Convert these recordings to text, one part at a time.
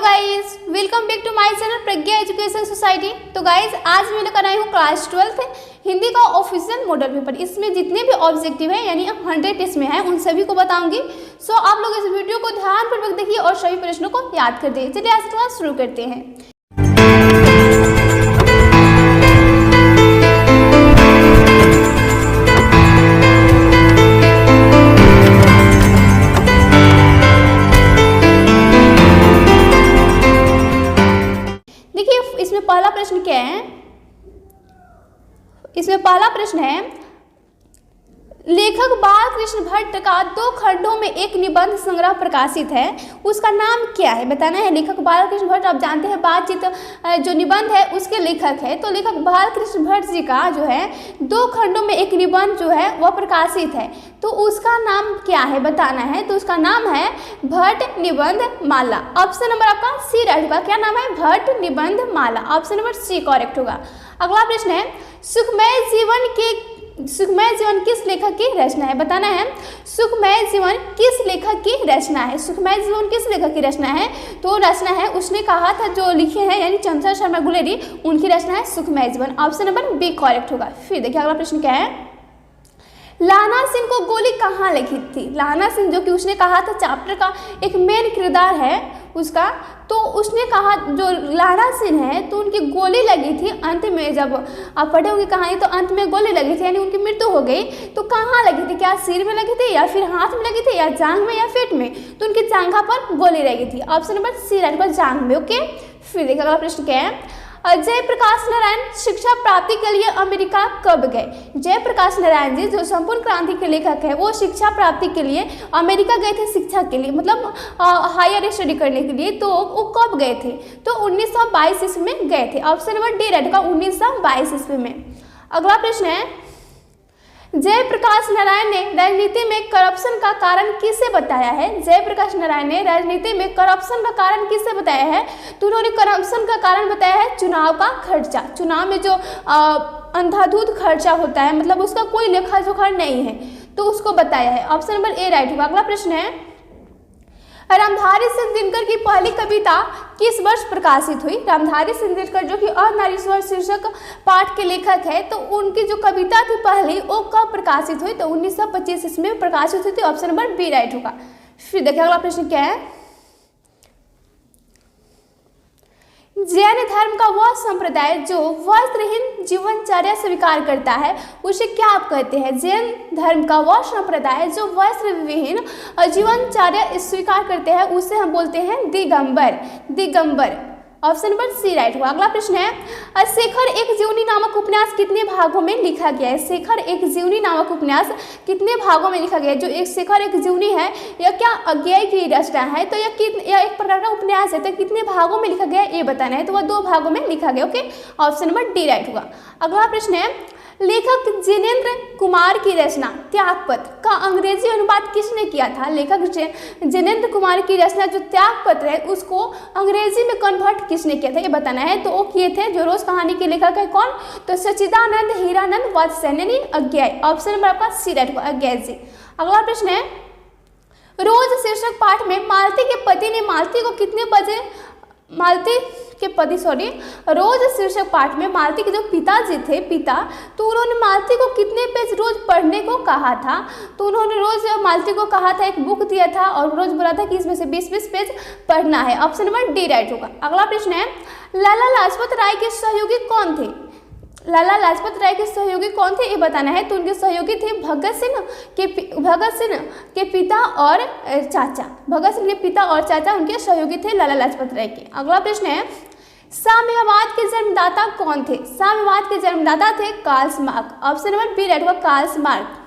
Guys, welcome back to my channel Pragya education society. तो guys, आज मैं लेकर आई हूँ क्लास 12 हिंदी का ऑफिशियल मॉडल पेपर। इसमें जितने भी ऑब्जेक्टिव है यानी 100 इसमें है, उन सभी को बताऊंगी। सो आप लोग इस वीडियो को ध्यानपूर्वक देखिए और सभी प्रश्नों को याद कर दीजिए। चलिए आज क्लास शुरू करते हैं। इसमें पहला प्रश्न क्या है? इसमें पहला प्रश्न है, लेखक बालकृष्ण भट्ट का 2 खंडों में एक निबंध संग्रह प्रकाशित है, उसका नाम क्या है? बताना है। लेखक बालकृष्ण भट्ट, आप जानते हैं बातचीत जो निबंध है उसके लेखक है। तो लेखक बालकृष्ण भट्ट जी का जो है 2 खंडों में एक निबंध जो है वह प्रकाशित है, तो उसका नाम क्या है बताना है। तो उसका नाम है भट्ट निबंध माला। ऑप्शन नंबर आपका सी राइट होगा। क्या नाम है? भट्ट निबंध माला। ऑप्शन नंबर सी करेक्ट होगा। अगला प्रश्न है, सुखमय जीवन किस लेखक की रचना है? बताना है। सुखमय जीवन किस लेखक की रचना है? सुखमय जीवन किस लेखक की रचना है? तो रचना है, उसने कहा था जो लिखे हैं यानी चंद्रशेखर शर्मा गुलेरी, उनकी रचना है सुखमय जीवन। ऑप्शन नंबर बी करेक्ट होगा। फिर देखिए अगला प्रश्न क्या है, लाना सिंह को गोली कहाँ लगी थी? लाना सिंह जो कि उसने कहा था चैप्टर का एक मेन किरदार है उसका, तो उसने कहा जो लाना सिंह है तो उनकी गोली लगी थी अंत में। जब आप पढ़े होंगे कहानी तो अंत में गोली लगी थी यानी उनकी मृत्यु हो गई। तो कहाँ लगी थी? क्या सिर में लगी थी या फिर हाथ में लगी थी या जांघ में या पेट में? तो उनकी जांघा पर गोली लगी थी। ऑप्शन नंबर सी राइट होगा, जांघ में। ओके, फिर देखिए अगला प्रश्न क्या है, जयप्रकाश नारायण शिक्षा प्राप्ति के लिए अमेरिका कब गए? जयप्रकाश नारायण जी जो संपूर्ण क्रांति के लेखक है वो शिक्षा प्राप्ति के लिए अमेरिका गए थे, शिक्षा के लिए मतलब हायर स्टडी करने के लिए। तो वो कब गए थे? तो 1922 ईस्वी में गए थे। ऑप्शन नंबर डी राइट का 1922 ईस्वी में। अगला प्रश्न है, जयप्रकाश नारायण ने राजनीति में करप्शन का कारण किसे बताया है? जयप्रकाश नारायण ने राजनीति में करप्शन का कारण किसे बताया है? तो उन्होंने करप्शन का कारण बताया है चुनाव का खर्चा। चुनाव में जो अंधाधुंध खर्चा होता है मतलब उसका कोई लेखा जोखा नहीं है, तो उसको बताया है। ऑप्शन नंबर ए राइट होगा। अगला प्रश्न है, रामधारी सिंह दिनकर की पहली कविता किस वर्ष प्रकाशित हुई? रामधारी सिंह दिनकर जो कि अनारीश्वर शीर्षक पाठ के लेखक है, तो उनकी जो कविता थी पहली वो कब प्रकाशित हुई? तो 1925 इसमें प्रकाशित हुई थी। ऑप्शन नंबर बी राइट होगा। फिर देखिए अगला प्रश्न क्या है, जैन धर्म का वह संप्रदाय जो वस्त्रहीन जीवनचर्या स्वीकार करता है उसे क्या आप कहते हैं? जैन धर्म का वह संप्रदाय जो वस्त्रविहीन जीवनचर्या स्वीकार करते हैं उसे हम बोलते हैं Digambar. Digambar. Option number C right होगा। अगला प्रश्न है, शेखर एक जीवनी नामक उपन्यास कितने भागों में लिखा गया है? शेखर एक जीवनी नामक उपन्यास कितने भागों में लिखा गया है? जो एक शेखर एक जीवनी है यह क्या अज्ञेय की रचना है, तो यह एक प्रकार का उपन्यास है, तो कितने भागों में लिखा गया है ये बताना है। तो वह 2 भागों में लिखा गया। Okay, option number D right होगा। अगला प्रश्न है, लेखक जिनेंद्र कुमार की रचना त्यागपत्र का अंग्रेजी अनुवाद किसने किया था? लेखक जिनेंद्र कुमार की रचना जो त्यागपत्र है उसको अंग्रेजी में कन्वर्ट किसने किया था ये बताना है। तो वो किए थे जो रोज कहानी के लेखक है कौन? तो सच्चिदानंद हीरानंद वात्स्यन यानी अज्ञेय। ऑप्शन नंबर आपका सी राइट होगा, अज्ञेय जी। अगला प्रश्न है, रोज शीर्षक पाठ में मालती के पति ने मालती को कितने बजे रोज शीर्षक पाठ में मालती के जो पिताजी थे तो उन्होंने मालती को कितने पेज रोज पढ़ने को कहा था? तो उन्होंने रोज मालती को कहा था, एक बुक दिया था और रोज बोला था कि इसमें से 20-20 पेज पढ़ना है। ऑप्शन नंबर डी राइट होगा। अगला प्रश्न है, लाला लाजपत राय के सहयोगी कौन थे? लाला लाजपत राय के सहयोगी कौन थे ये बताना है। तो उनके सहयोगी थे भगत सिंह के पिता और चाचा। भगत सिंह के पिता और चाचा उनके सहयोगी थे लाला लाजपत राय के। अगला प्रश्न है, साम्यवाद के जन्मदाता कौन थे? साम्यवाद के जन्मदाता थे Karl Marx. Option number B right होगा, कार्ल मार्क्स।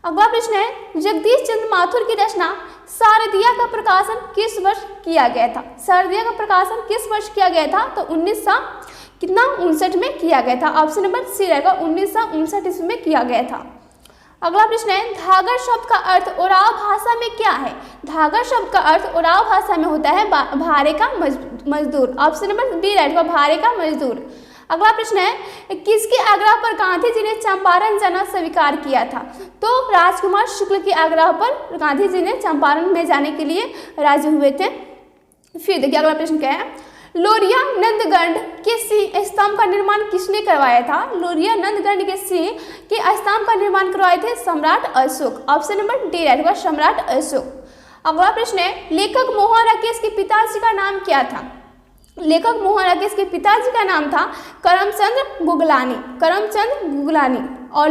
अगला प्रश्न है, जगदीश चंद्र माथुर की रचना शारदिया का प्रकाशन किस वर्ष किया गया था? शारदिया का प्रकाशन किस वर्ष किया गया था? तो 1959 में किया गया था। ऑप्शन नंबर सी रहेगा, 1959 ईस्वी में किया गया था। अगला प्रश्न है, धागर शब्द का अर्थ ओराव भाषा में क्या है? धागर शब्द का अर्थ ओराव भाषा में होता है भारे का मजदूर। ऑप्शन नंबर बी राइट होगा, भारे का मजदूर। अगला प्रश्न है, किसके आग्रह पर गांधी जी ने चंपारण जाना स्वीकार किया था? तो राजकुमार शुक्ल के आग्रह पर गांधी जी ने चंपारण में जाने के लिए राजी हुए थे। फिर देखिए अगला प्रश्न क्या है, लोरिया नंदगढ़ के सिंह स्तंभ का निर्माण किसने करवाया था? लोरिया नंदगढ़ के सिंह के स्तंभ का निर्माण करवाए थे सम्राट Ashok. Option number D right होगा, सम्राट अशोक। अगला प्रश्न है, लेखक मोहन राकेश के पिताजी का नाम क्या था? लेखक मोहन राकेश के पिताजी का नाम था करमचंद गुगलानी, करमचंद गुगलानी, और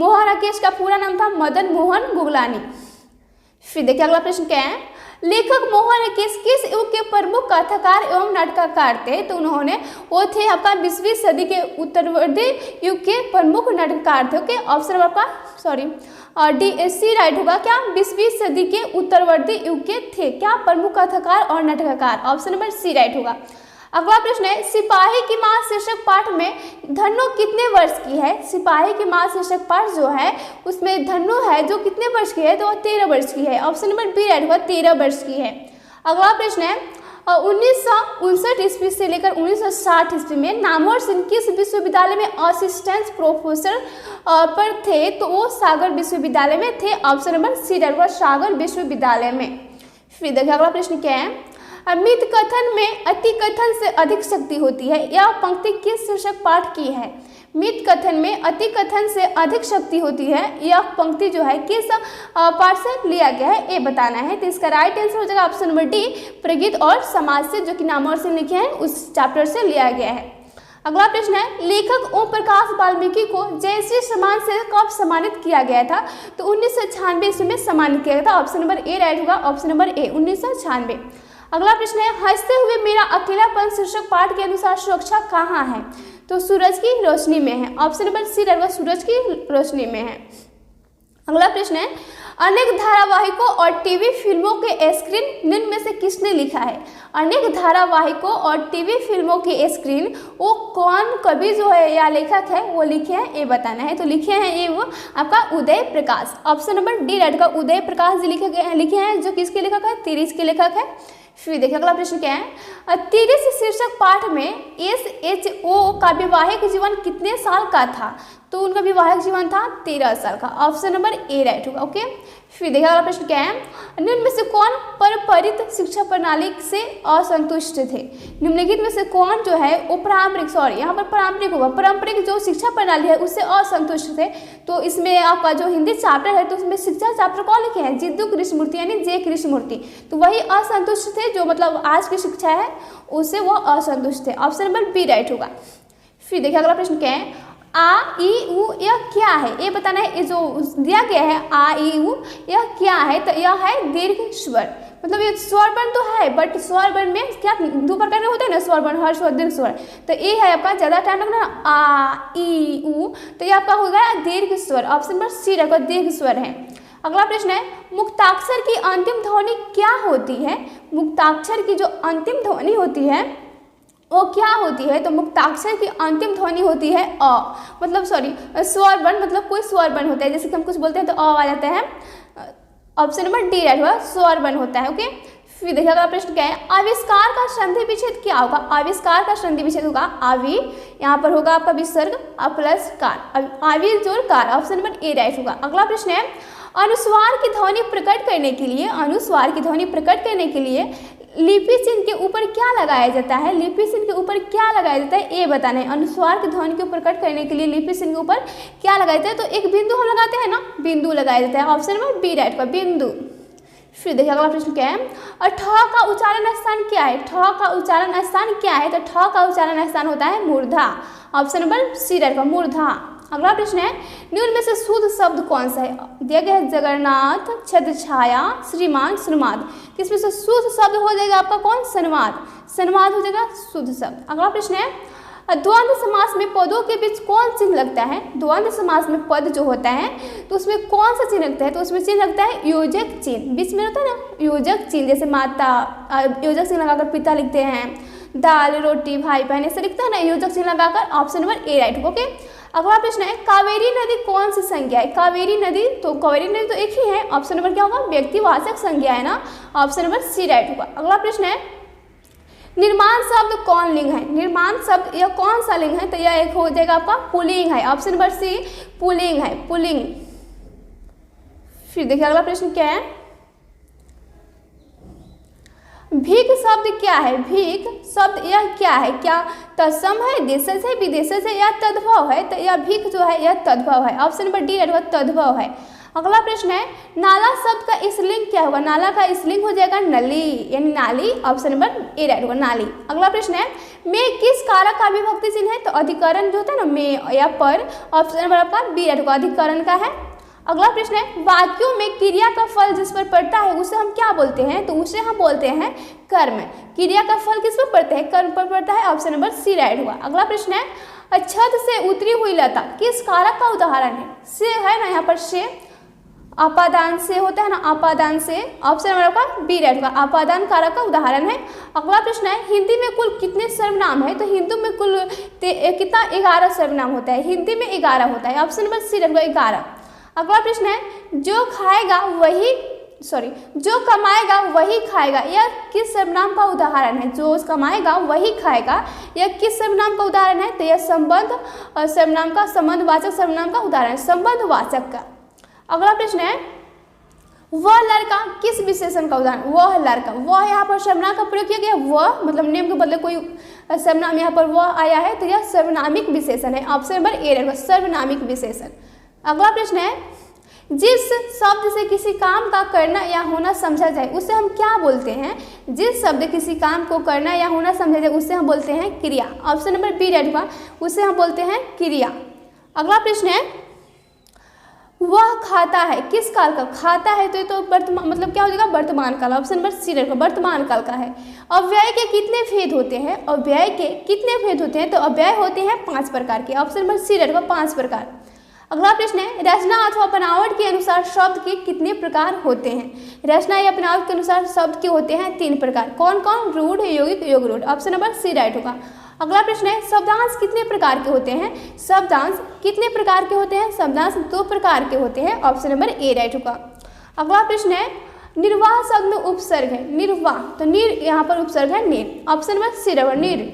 मोहन राकेश का पूरा नाम था मदन मोहन गुगलानी। फिर देखिए अगला प्रश्न क्या है, लेखक मोहन राकेश किस युग के प्रमुख कथाकार एवं नाटककार थे? तो उन्होंने वो थे आपका 20वीं सदी के उत्तरवर्ती युग के प्रमुख नाटककार थे। ओके, ऑप्शन आपका सॉरी डी सी राइट होगा, क्या 20वीं सदी के उत्तरवर्ती युग के थे क्या प्रमुख कथाकार और नाटककार? ऑप्शन नंबर सी राइट होगा। अगला प्रश्न है, सिपाही की मां शीर्षक पाठ में धन्नो कितने वर्ष की है? सिपाही की मां शीर्षक पाठ जो है उसमें धन्नो है जो कितने वर्ष की है? तो 13 वर्ष की है। ऑप्शन नंबर बी राइट होगा, 13 वर्ष की है। अगला प्रश्न है, 1959 ईस्वी से लेकर 1960 ईस्वी में नामवर सिंह किस विश्वविद्यालय में असिस्टेंट प्रोफेसर पर थे? तो वो सागर विश्वविद्यालय में थे। ऑप्शन नंबर सी राइट होगा, सागर विश्वविद्यालय में। फिर देखिए अगला प्रश्न क्या है, मित कथन में अति कथन से अधिक शक्ति होती है, यह पंक्ति किस शीर्षक पाठ की है? मित कथन में अति कथन से अधिक शक्ति होती है, यह पंक्ति जो है किस पाठ से लिया गया है ये बताना है। तो इसका राइट आंसर हो जाएगा ऑप्शन नंबर डी, प्रगीत और समाज से, जो कि नामवर सिंह लिखे हैं उस चैप्टर से लिया गया है। अगला प्रश्न है, लेखक ओम प्रकाश वाल्मीकि को जयश्री सम्मान से कब सम्मानित किया गया था? तो 1996 ईस्वी में सम्मानित किया गया था। ऑप्शन नंबर ए राइट होगा, ऑप्शन नंबर ए 1996। अगला प्रश्न है, हंसते हुए मेरा अकेलापन शीर्षक पाठ के अनुसार सुरक्षा कहाँ है? तो सूरज की रोशनी में है। ऑप्शन नंबर सी रहेगा, सूरज की रोशनी में है। अगला प्रश्न है, अनेक धारावाहिकों और टीवी फिल्मों के स्क्रीन निम्न में से किसने लिखा है? अनेक धारावाहिकों और टीवी फिल्मों के स्क्रीन वो कौन कवि जो है या लेखक है वो लिखे हैं ये बताना है। तो लिखे हैं ये वो आपका Uday Prakash. Option number D right का, उदय प्रकाश जी लिखे हैं, जो किसके लेखक है? तिरिस के लेखक है। फिर देखिए अगला प्रश्न क्या है, तिरिस शीर्षक पाठ में SHO का वैवाहिक जीवन कितने साल का था? तो उनका वैवाहिक जीवन था 13 साल का। ऑप्शन नंबर ए राइट होगा। ओके, फिर देखिए अगला प्रश्न क्या है, निम्न में से कौन पारंपरिक शिक्षा प्रणाली से असंतुष्ट थे? निम्नलिखित में से कौन जो है वो यहाँ पर पारंपरिक होगा, पारंपरिक जो शिक्षा प्रणाली है उससे असंतुष्ट थे। तो इसमें आपका जो हिंदी चैप्टर है तो उसमें शिक्षा चैप्टर कौन लिखे हैं? जिद्दू कृष्णमूर्ति यानी जे कृष्णमूर्ति। तो वही असंतुष्ट थे, जो मतलब आज की शिक्षा है उससे वो असंतुष्ट थे। ऑप्शन नंबर बी राइट होगा। फिर देखिए अगला प्रश्न क्या है, आ ई उ यह क्या है ये बताना है। ये जो दिया गया है आ ई उ यह क्या है? तो यह है दीर्घ स्वर। मतलब ये स्वर वर्ण तो है बट स्वर वर्ण में क्या दो प्रकार के होते हैं ना, स्वर वर्ण, हर्ष स्वर, दीर्घ स्वर। तो ये है आपका ज़्यादा टाइम लगना ना, आ ई उ, तो ये आपका होगा दीर्घ स्वर। ऑप्शन नंबर सी रहेगा, दीर्घ स्वर है। अगला प्रश्न है, मुक्ताक्षर की अंतिम ध्वनि क्या होती है? मुक्ताक्षर की जो अंतिम ध्वनि होती है वो क्या होती है? तो मुक्ताक्षर की अंतिम ध्वनि होती है अ, मतलब सॉरी स्वर वर्ण, मतलब कोई स्वर वर्ण होता है, जैसे कि हम कुछ बोलते हैं तो अ आ जाता है। ऑप्शन नंबर डी राइट होगा, स्वर वर्ण होता है। ओके, फिर देखिए अगला प्रश्न क्या है, आविष्कार का संधि विच्छेद क्या होगा? आविष्कार का संधि विच्छेद होगा आवि, यहाँ पर होगा आपका विसर्ग प्लस कार, आवि जोड़ car. Option number A right होगा। अगला प्रश्न है, अनुस्वार की ध्वनि प्रकट करने के लिए, अनुस्वार की ध्वनि प्रकट करने के लिए लिपि चिन्ह के ऊपर क्या लगाया जाता है? लिपि चिन्ह के ऊपर क्या लगाया जाता है ये बताना है। अनुस्वार की ध्वनि को प्रकट करने के लिए लिपि चिन्ह के ऊपर क्या लगाया जाता है? तो एक बिंदु हम लगाते हैं ना, बिंदु लगाया जाता है। ऑप्शन नंबर बी राइट का, बिंदु। फिर देखिए अगला प्रश्न क्या है, और ठ का उच्चारण स्थान क्या है? ठ का उच्चारण स्थान क्या है? तो ठ का उच्चारण स्थान होता है मूर्धा। ऑप्शन नंबर सी राइट का, मूर्धा। अगला प्रश्न है, निम्न में से शुद्ध शब्द कौन सा है? दिया गया है जगन्नाथ, छत्रछाया, श्रीमान, सन्माद। किसमें से शुद्ध शब्द हो जाएगा आपका कौन? सन्माद। सन्माद हो जाएगा शुद्ध शब्द। अगला प्रश्न है, द्वंद्व समास में पदों के बीच कौन चिन्ह लगता है? द्वंद्व समास में पद जो होता है तो उसमें कौन सा चिन्ह लगता है? तो उसमें चिन्ह लगता है योजक चिन्ह, बीच में होता है ना योजक चिन्ह, जैसे माता योजक चिन्ह लगाकर पिता लिखते हैं, दाल रोटी भाई बहन ऐसे लिखता है ना योजक चिन्ह लगाकर। Option number A right. Okay, अगला प्रश्न है, कावेरी नदी कौन सी संज्ञा है? कावेरी नदी, तो कावेरी नदी तो एक ही है। ऑप्शन नंबर क्या होगा? व्यक्तिवाचक संज्ञा है ना। ऑप्शन नंबर सी राइट होगा। अगला प्रश्न है, निर्माण शब्द कौन लिंग है? निर्माण शब्द यह कौन सा लिंग है? तो यह एक हो जाएगा आपका पुल्लिंग है। ऑप्शन नंबर सी पुल्लिंग है, पुल्लिंग। फिर देखिए अगला प्रश्न क्या है, भीख शब्द क्या है? भीख शब्द यह क्या है? क्या तत्सम है, देशज है, विदेशज है या तद्भव है? तो यह भीख जो है यह तद्भव है। ऑप्शन नंबर डी रहेगा तद्भव है। अगला प्रश्न है नाला शब्द का स्त्रीलिंग क्या होगा? नाला का स्त्रीलिंग हो जाएगा नली, यानी नाली। ऑप्शन नंबर ए राइट होगा नाली। अगला प्रश्न है में किस कारक का विभक्ति चिन्ह है? तो अधिकरण जो होता है ना में या पर। ऑप्शन नंबर आपका बी राइट होगा अधिकरण का है। अगला प्रश्न है वाक्यों में क्रिया का फल जिस पर पड़ता है उसे हम क्या बोलते हैं? तो उसे हम बोलते हैं कर्म। क्रिया का फल किस पर पड़ता है? कर्म पर पड़ता है। ऑप्शन नंबर सी राइट हुआ। अगला प्रश्न है छत से उतरी हुई लता किस कारक का उदाहरण है? से है ना यहाँ पर, से अपादान से होता है ना, अपादान से। ऑप्शन नंबर आपका बी राइट होगा अपादान कारक का उदाहरण है। अगला प्रश्न है हिंदी में कुल कितने सर्वनाम है? तो हिंदी में कुल कितना 11 सर्वनाम होता है। हिंदी में 11 होता है। ऑप्शन नंबर सी राइट होगा 11। अगला प्रश्न है जो खाएगा वही जो कमाएगा वही खाएगा, यह किस सर्वनाम का उदाहरण है? जो कमाएगा वही खाएगा, यह किस सर्वनाम का उदाहरण है? तो यह संबंध सर्वनाम का, संबंधवाचक सर्वनाम का उदाहरण है, संबंधवाचक का। अगला प्रश्न है वह लड़का किस विशेषण का उदाहरण? वह लड़का, वह यहाँ पर सर्वनाम का प्रयोग किया गया। वह मतलब नेम के बदले कोई सर्वनाम यहाँ पर वह आया है, तो यह सर्वनामिक विशेषण है। ऑप्शन नंबर ए रहेगा सर्वनामिक विशेषण। अगला प्रश्न है जिस शब्द से किसी काम का करना या होना समझा जाए उसे हम क्या बोलते हैं? जिस शब्द किसी काम को करना या होना समझा जाए उसे हम बोलते हैं क्रिया। ऑप्शन नंबर बी राइट हुआ, उसे हम बोलते हैं क्रिया। अगला प्रश्न है वह खाता है किस काल का? खाता है तो ये तो वर्तमान मतलब क्या हो जाएगा? वर्तमान काल। ऑप्शन नंबर सी रहेगा वर्तमान काल का है। अव्यय के कितने भेद होते हैं? अव्यय के कितने भेद होते हैं? तो अव्यय होते हैं 5 प्रकार के। ऑप्शन नंबर सी रहेगा 5 प्रकार। अगला प्रश्न है रचना अथवा बनावट के अनुसार शब्द के कितने प्रकार होते हैं? रचना या बनावट के अनुसार शब्द के होते हैं 3 प्रकार। कौन कौन? रूढ़, यौगिक, योग रूढ़। ऑप्शन नंबर सी राइट होगा। अगला प्रश्न है शब्दांश कितने प्रकार के होते हैं? शब्दांश कितने प्रकार के होते हैं? शब्दांश 2 प्रकार के होते हैं। ऑप्शन नंबर ए राइट होगा। अगला प्रश्न है निर्वाह शब्द में उपसर्ग है। निर्वाह तो निर यहाँ पर उपसर्ग है निर। ऑप्शन नंबर सी रहेगा निर।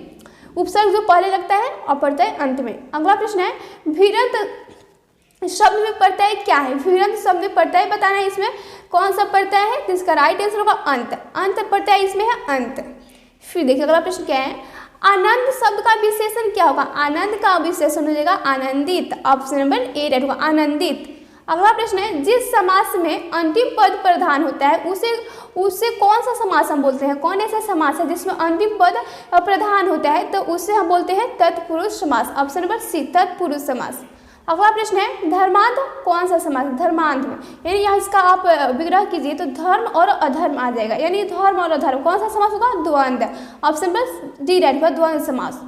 उपसर्ग जो पहले लगता है और पड़ता है अंत में। अगला प्रश्न है भिरंत शब्द में प्रत्यय क्या है? भिरंत शब्द में प्रत्यय बताना है, इसमें कौन सा प्रत्यय है? तो इसका राइट आंसर होगा अंत। अंत प्रत्यय इसमें है अंत। फिर देखिए अगला प्रश्न क्या है आनंद शब्द का विशेषण क्या होगा? आनंद का विशेषण हो जाएगा आनंदित। ऑप्शन नंबर ए राइट होगा आनंदित। अगला प्रश्न है जिस समास में अंतिम पद प्रधान होता है उसे कौन सा समास हम बोलते हैं? कौन ऐसा समास है जिसमें अंतिम पद प्रधान होता है? तो उसे हम बोलते हैं तत्पुरुष समास। ऑप्शन नंबर सी तत्पुरुष समास। अगला प्रश्न है धर्मांध कौन सा समास? धर्मांध में यानी यहाँ इसका आप विग्रह कीजिए तो धर्म और अधर्म आ जाएगा, यानी धर्म और अधर्म कौन सा समास होगा? द्वंद्व। ऑप्शन नंबर डी राइट होगा द्वंद्व समास।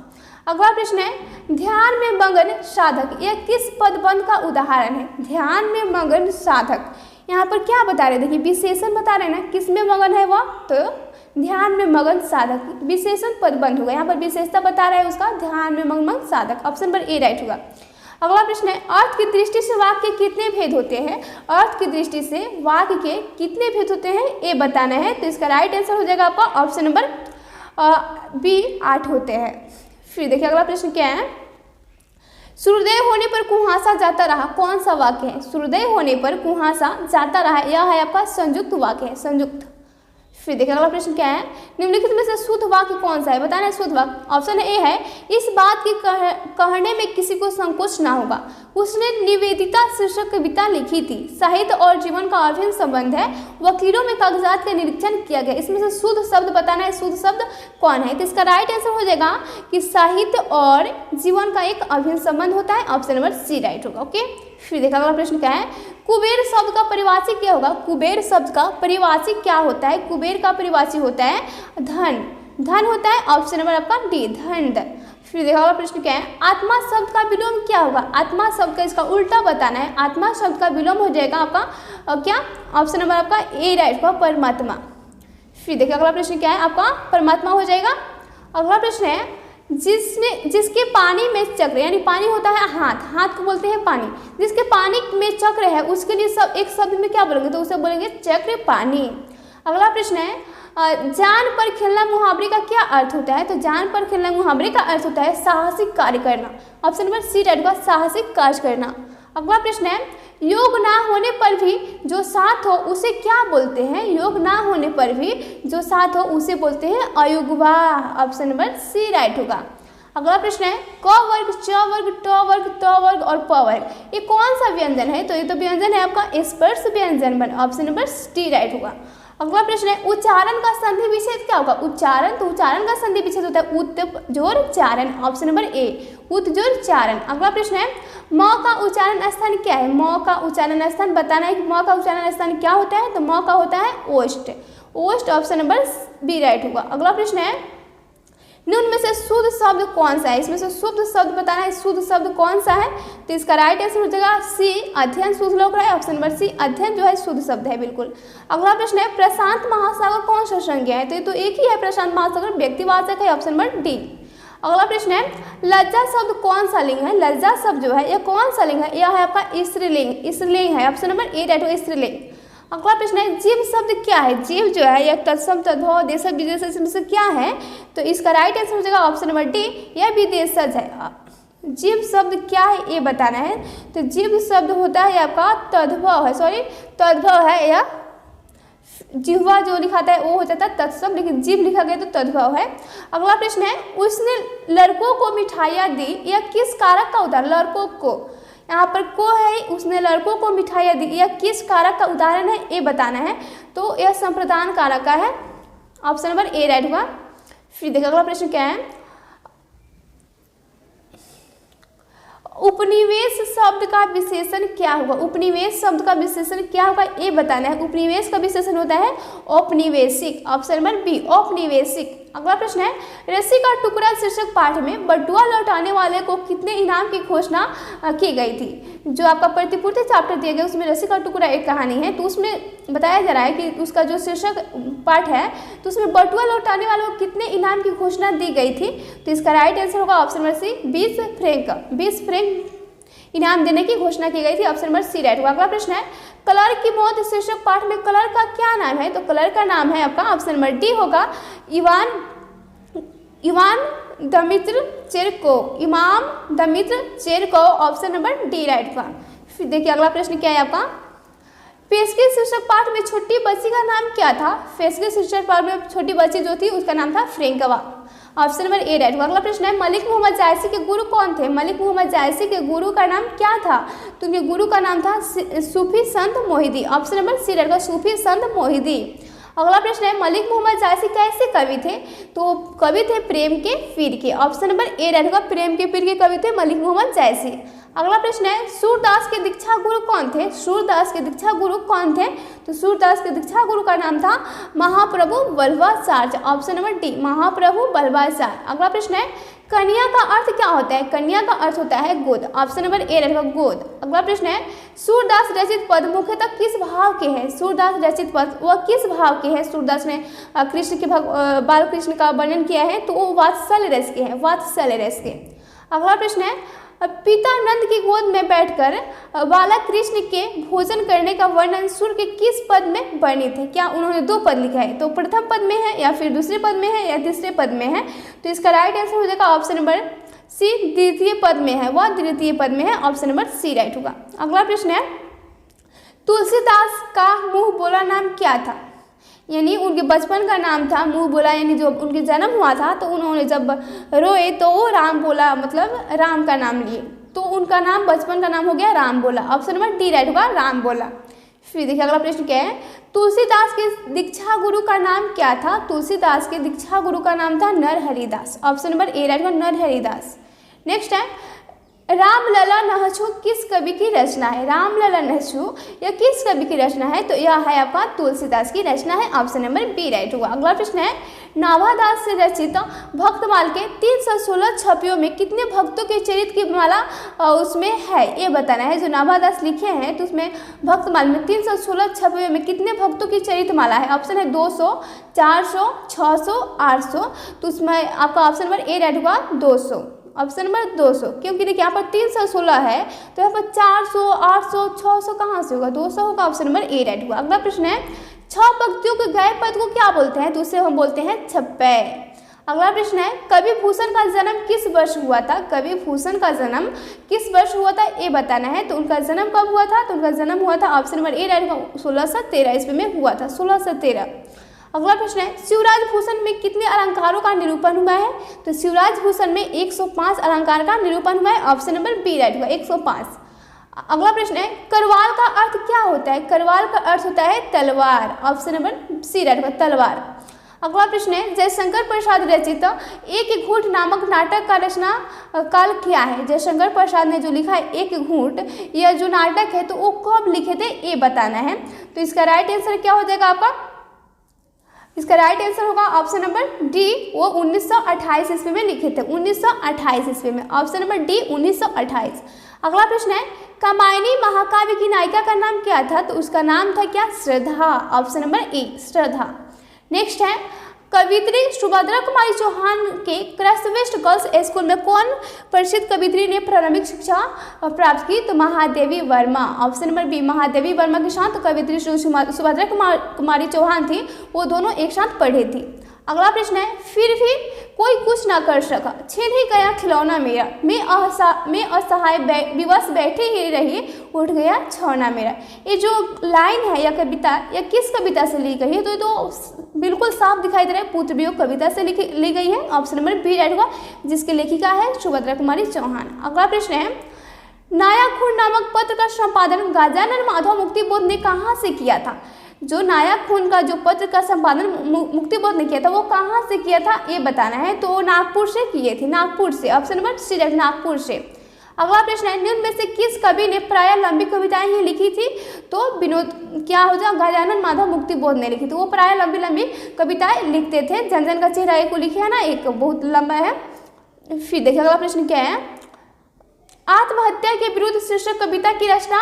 अगला प्रश्न है ध्यान में मगन साधक, यह किस पदबंध का उदाहरण है? ध्यान में मगन साधक, यहाँ पर क्या बता रहे हैं? देखिए विशेषण बता रहे हैं ना, किस में मगन है वह? तो ध्यान में मगन साधक विशेषण पदबंध होगा। यहाँ पर विशेषता बता रहा है उसका ध्यान में मगन साधक। ऑप्शन नंबर ए राइट होगा। अगला प्रश्न है अर्थ की दृष्टि से वाक्य के कितने भेद होते हैं? अर्थ की दृष्टि से वाक्य के कितने भेद होते हैं ये बताना है, तो इसका राइट आंसर हो जाएगा आपका ऑप्शन नंबर बी 8 होते हैं। फिर देखिए अगला प्रश्न क्या है सूर्योदय होने पर कुहासा जाता रहा, कौन सा वाक्य है? सूर्योदय होने पर कुहासा जाता रहा, यह है आपका संयुक्त वाक्य है, संयुक्त। फिर देखिए अगला प्रश्न क्या है निम्नलिखित में से शुद्ध वाक्य कौन सा है? बताना है शुद्ध वाक्य। ऑप्शन ए है इस बात की कहने में किसी को संकोच ना होगा, उसने निवेदिता शीर्षक कविता लिखी थी, साहित्य और जीवन का अभिन्न संबंध है, वकीलों में कागजात का निरीक्षण किया गया। इसमें से शुद्ध शब्द बताना है, शुद्ध शब्द कौन है? तो इसका राइट आंसर हो जाएगा कि साहित्य और जीवन का एक अभिन्न संबंध होता है। ऑप्शन नंबर सी राइट होगा। ओके फिर देखा अगला प्रश्न क्या है कुबेर शब्द का परिवाची क्या होगा? कुबेर शब्द का परिवाची क्या होता है? कुबेर का परिवाची होता है धन, धन होता है। ऑप्शन नंबर आपका डी धन। फिर देखा अगला प्रश्न क्या है आत्मा शब्द का विलोम क्या होगा? आत्मा शब्द का इसका उल्टा बताना है। आत्मा शब्द का विलोम हो जाएगा आपका क्या? ऑप्शन नंबर आपका ए राइट होगा परमात्मा। फिर देखिए अगला प्रश्न क्या है आपका परमात्मा हो जाएगा। अगला प्रश्न है जिसके पानी में चक्र यानी पानी होता है हाथ, हाथ को बोलते हैं पानी, जिसके पानी में चक्र है उसके लिए सब एक शब्द में क्या बोलेंगे? तो उसे बोलेंगे चक्र पानी। अगला प्रश्न है जान पर खेलना मुहावरे का क्या अर्थ होता है? तो जान पर खेलना मुहावरे का अर्थ होता है साहसिक कार्य करना। ऑप्शन नंबर सी राइट होगा साहसिक कार्य करना। अगला प्रश्न है योग ना होने पर भी जो साथ हो उसे क्या बोलते हैं? योग ना होने पर भी जो साथ हो उसे बोलते हैं अयुग्मा। ऑप्शन नंबर सी राइट होगा। अगला प्रश्न है क वर्ग, च वर्ग, ट वर्ग, त वर्ग और प वर्ग, ये कौन सा व्यंजन है? तो ये तो व्यंजन है आपका स्पर्श व्यंजन बन। ऑप्शन नंबर डी राइट होगा। अगला प्रश्न है उच्चारण का संधि विच्छेद क्या होगा? उच्चारण, तो उच्चारण का संधि विच्छेद होता है उत जोड़ चारण। ऑप्शन नंबर ए उत जोड़ चारण। अगला प्रश्न है म का उच्चारण स्थान क्या है? म का उच्चारण स्थान बताना है कि म का उच्चारण स्थान क्या होता है? तो म का होता है ओष्ठ। ओष्ठ ऑप्शन नंबर बी राइट होगा। अगला प्रश्न है निम्न में से शुद्ध शब्द कौन सा है? इसमें से शुद्ध शब्द बताना है, शुद्ध शब्द कौन सा है? तो इसका राइट आंसर हो जाएगा सी अध्ययन शुद्ध लग रहा है। ऑप्शन नंबर सी अध्ययन जो है शुद्ध शब्द है बिल्कुल। अगला प्रश्न है प्रशांत महासागर कौन सा संज्ञा है? तो ये तो एक ही है प्रशांत महासागर, व्यक्तिवाचक है। Option number D. अगला प्रश्न है लज्जा शब्द कौन सा लिंग है? लज्जा शब्द जो है यह कौन सा लिंग है? यह है आपका स्त्रीलिंग, स्त्रीलिंग है। ऑप्शन नंबर ए राइट होगा स्त्रीलिंग। अगला प्रश्न है जीव शब्द क्या है? जीव जो है यह तत्सम तद्भव देशज विदेशज से क्या है? तो इसका राइट आंसर हो जाएगा ऑप्शन नंबर डी यह विदेशज है। जीव शब्द क्या है ये बताना है। तो जीव शब्द होता है आपका तद्भव है, सॉरी तद्भव है, या जिह्वा जो लिखाता है वो हो जाता है तत्सम, लेकिन जीव लिखा गया तो तद्भव है। अगला प्रश्न है उसने लड़कों को मिठाइयाँ दी, यह किस कारक का उदाहरण? लड़कों को, यहाँ पर को है, उसने लड़कों को मिठाइयाँ दी, यह किस कारक का उदाहरण है ये बताना है। तो यह संप्रदान कारक का है। ऑप्शन नंबर ए राइट होगा। फिर देखिए अगला प्रश्न क्या है उपनिवेश शब्द का विशेषण क्या होगा? उपनिवेश शब्द का विशेषण क्या होगा ये बताना है। उपनिवेश का विशेषण होता है औपनिवेशिक। ऑप्शन नंबर बी औपनिवेशिक। अगला प्रश्न है रस्सी का टुकड़ा शीर्षक पाठ में बटुआ लौटाने वाले को कितने इनाम की घोषणा की गई थी? जो आपका प्रतिपूर्ति चैप्टर दिया गया उसमें रस्सी का टुकड़ा एक कहानी है, तो उसमें बताया जा रहा है कि उसका जो शीर्षक पाठ है तो उसमें बटुआ लौटाने वालों को कितने इनाम की घोषणा दी गई थी? तो इसका राइट आंसर होगा option number C 20 franc. 20 franc इनाम देने की घोषणा की गई थी। ऑप्शन नंबर सी राइट होगा। अगला प्रश्न है कलर की मौत शीर्षक पाठ में कलर का क्या नाम है? तो कलर का नाम है आपका ऑप्शन नंबर डी होगा इवान दमित्र चेरको, इमाम दमित्र चेरको। ऑप्शन नंबर डी राइट होगा। फिर देखिए अगला प्रश्न क्या है आपका फेस्की शीर्षक पाठ में छोटी बच्ची का नाम क्या था? फेस्की शीर्षक पाठ में छोटी बच्ची जो थी उसका नाम था फ्रेंकवा। ऑप्शन नंबर ए राइट होगा। अगला प्रश्न है मलिक मोहम्मद जायसी के गुरु कौन थे? मलिक मोहम्मद जायसी के गुरु का नाम क्या था? तो उनके गुरु का नाम था सूफी संत Mohidi. Option number C right होगा सूफी संत मोहिदी। अगला प्रश्न है मलिक मोहम्मद जायसी कैसे कवि थे? तो कवि थे प्रेम के पीर के। ऑप्शन नंबर ए राइट होगा प्रेम के पीर के कवि थे मलिक मोहम्मद जायसी। अगला प्रश्न है सूरदास के दीक्षा गुरु कौन थे? सूरदास के दीक्षा गुरु कौन थे? तो सूरदास के दीक्षा गुरु का नाम था महाप्रभु वल्लभाचार्य। ऑप्शन नंबर डी महाप्रभु वल्लभाचार्य। अगला प्रश्न है कन्या का अर्थ क्या होता है? कन्या का अर्थ होता है गोद। ऑप्शन नंबर ए रहेगा गोद। अगला प्रश्न है सूरदास रचित पद मुख्यतः किस भाव के हैं? सूरदास रचित पद वह किस भाव के हैं? सूरदास ने कृष्ण के बाल कृष्ण का वर्णन किया है तो वो वात्सल्य रस के हैं, वात्सल्य रस के। अगला प्रश्न है पिता नंद की गोद में बैठकर बालक कृष्ण के भोजन करने का वर्णन सूर्य के किस पद में वर्णित है? क्या उन्होंने दो पद लिखा है? तो प्रथम पद में है या फिर दूसरे पद में है या तीसरे पद में है? तो इसका राइट आंसर हो जाएगा ऑप्शन नंबर सी द्वितीय पद में है, वह द्वितीय पद में है। ऑप्शन नंबर सी राइट होगा। अगला प्रश्न है तुलसीदास का मुंह बोला नाम क्या था? यानी उनके बचपन का नाम था मुंह बोला, यानी जो उनके जन्म हुआ था तो उन्होंने जब रोए तो वो राम बोला, मतलब राम का नाम लिए, तो उनका नाम बचपन का नाम हो गया राम बोला। ऑप्शन नंबर डी राइट होगा राम बोला। फिर देखिए अगला प्रश्न क्या है तुलसीदास के दीक्षा गुरु का नाम क्या था? तुलसीदास के दीक्षा गुरु का नाम था Naraharidas. Option number A right होगा नरहरिदास। नेक्स्ट है रामलला नहशु किस कवि की रचना है? रामलला नहशु यह किस कवि की रचना है? तो यह है आपका तुलसीदास की रचना है। ऑप्शन नंबर बी राइट होगा। अगला प्रश्न है नाभादास से रचित भक्तमाल के 316 छवियों में कितने भक्तों के चरित्र की माला उसमें है ये बताना है। जो नाभादास लिखे हैं तो उसमें भक्तमाल में 316 छवियों में कितने भक्तों की चरित्र माला है? ऑप्शन है 200, 400, 600, 800। तो उसमें आपका ऑप्शन नंबर ए राइट होगा 200। ऑप्शन नंबर 200, क्योंकि देखिए यहाँ पर 316 है तो यहाँ पर 400, 800, 600 कहाँ से होगा? 200 होगा। ऑप्शन नंबर ए राइट होगा। अगला प्रश्न है 6 पंक्तियों के गए पद को क्या बोलते हैं? तो उसे हम बोलते हैं छप्पय। अगला प्रश्न है कवि भूषण का जन्म किस वर्ष हुआ था? कवि भूषण का जन्म किस वर्ष हुआ था ये बताना है। तो उनका जन्म कब हुआ था? तो उनका जन्म हुआ था ऑप्शन नंबर ए राइट होगा 1613 ईस्वी में हुआ था, 1613। अगला प्रश्न है शिवराज भूषण में कितने अलंकारों का निरूपण हुआ है? तो शिवराज भूषण में 105 अलंकार का निरूपण हुआ है, ऑप्शन नंबर बी राइट होगा 105। अगला प्रश्न है करवाल का अर्थ क्या होता है? करवाल का अर्थ होता है तलवार, ऑप्शन नंबर सी राइट होगा तलवार। अगला प्रश्न है जयशंकर प्रसाद रचित एक घूंट नामक नाटक का रचना काल क्या है? जयशंकर प्रसाद ने जो लिखा है एक घूंट, यह जो नाटक है तो वो कब लिखे थे ये बताना है। तो इसका राइट आंसर क्या हो जाएगा आपका? इसका राइट आंसर होगा ऑप्शन नंबर डी, वो 1928 ईस्वी में लिखे थे, 1928 ईस्वी में, ऑप्शन नंबर डी 1928। अगला प्रश्न है कामायनी महाकाव्य की नायिका का नाम क्या था? तो उसका नाम था क्या? Shraddha, option number A Shraddha. Next है कवियत्री सुभद्रा कुमारी चौहान के क्रैस्ट गर्ल्स स्कूल में कौन प्रसिद्ध कवियत्री ने प्रारंभिक शिक्षा प्राप्त की? तो Mahadevi Verma, option number B Mahadevi Verma के साथ कवियत्री सुभद्रा कुमारी चौहान थी, वो दोनों एक साथ पढ़े थी। अगला प्रश्न है फिर भी कोई कुछ ना कर सका, छीन ही गया खिलौना मेरा, मैं असहाय विवश बैठी ही रही, उठ गया छौना मेरा। ये जो लाइन है या कविता या किस कविता से ली गई है? तो बिल्कुल साफ दिखाई दे रहा है पुत्र वियोग कविता से ली गई है, ऑप्शन नंबर बी राइट होगा, जिसकी लेखिका है सुभद्रा कुमारी चौहान। अगला प्रश्न है नाया खून नामक पत्र का संपादन गजानन माधव मुक्तिबोध ने कहाँ से किया था? जो नाया खून का जो पत्र का संपादन मुक्तिबोध ने किया था वो कहाँ से किया था ये बताना है। तो नागपुर से किए थे, नागपुर से, ऑप्शन नंबर सी नागपुर से। अगला प्रश्न है निम्न में से किस कवि ने प्राय लंबी कविताएं ही लिखी थी? तो विनोद क्या हो जाए गजानन माधव मुक्तिबोध ने लिखी थी, वो प्राय लंबी लंबी कविताएं लिखते थे। जन जन का चेहरा एक को लिखे है ना, एक बहुत लंबा है। फिर देखिए अगला प्रश्न क्या है आत्महत्या के विरुद्ध शीर्षक कविता की रचना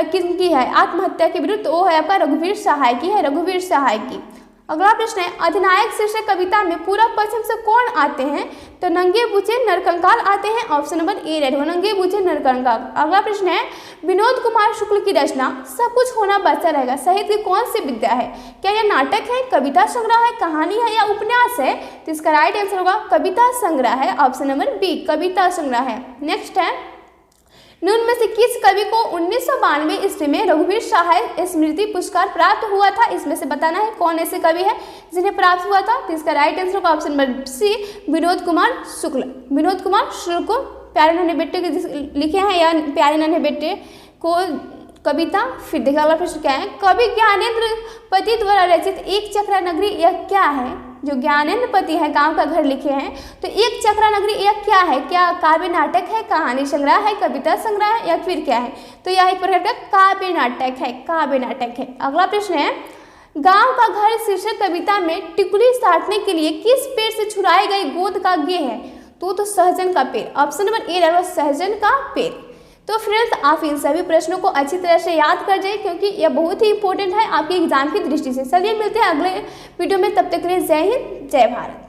किसकी है? आत्महत्या के विरुद्ध वो है आपका रघुवीर सहाय की है, रघुवीर सहाय की। अगला प्रश्न है अधिनायक शीर्षक कविता में पूर्व पश्चिम से कौन आते हैं? तो नंगे बूचे नरकंकाल आते हैं, ऑप्शन नंबर ए राइट होगा नंगे बूचे नरकंकाल। अगला प्रश्न है विनोद कुमार शुक्ल की रचना सब कुछ होना बचा रहेगा साहित्य की कौन सी विद्या है? क्या यह नाटक है, कविता संग्रह है, कहानी है या उपन्यास है? तो इसका राइट आंसर होगा कविता संग्रह है, ऑप्शन नंबर बी कविता संग्रह है। नेक्स्ट है निम्न में से किस कवि को 1992 ईस्वी में रघुवीर सहाय स्मृति पुरस्कार प्राप्त हुआ था? इसमें से बताना है कौन ऐसे कवि है जिन्हें प्राप्त हुआ था। तो इसका राइट आंसर होगा option number C Vinod Kumar Shukla. Vinod Kumar Shukla को प्यारे नन्हे बेटे के लिखे हैं या प्यारे नन्हे बेटे को कविता। फिर देखिए अगला प्रश्न क्या है कवि ज्ञानेंद्र पति द्वारा रचित एक चक्रा नगरी यह क्या है? जो ज्ञानेंद्र पति है गांव का घर लिखे हैं, तो एक चक्रा नगरी यह क्या है? क्या काव्य नाटक है, कहानी संग्रह है, कविता संग्रह है या फिर क्या है? तो यह एक प्रकार का काव्य नाटक है, काव्य नाटक है। अगला प्रश्न है गांव का घर शीर्षक कविता में टिकुली साटने के लिए किस पेड़ से छुड़ाई गई गोंद का गे है? तो सहजन का पेड़, ऑप्शन नंबर ए रहेगा सहजन का पेड़। तो फ्रेंड्स आप इन सभी प्रश्नों को अच्छी तरह से याद कर जाइए क्योंकि यह बहुत ही इंपॉर्टेंट है आपके एग्जाम की दृष्टि से। चलिए मिलते हैं अगले वीडियो में, तब तक के लिए जय हिंद जय भारत।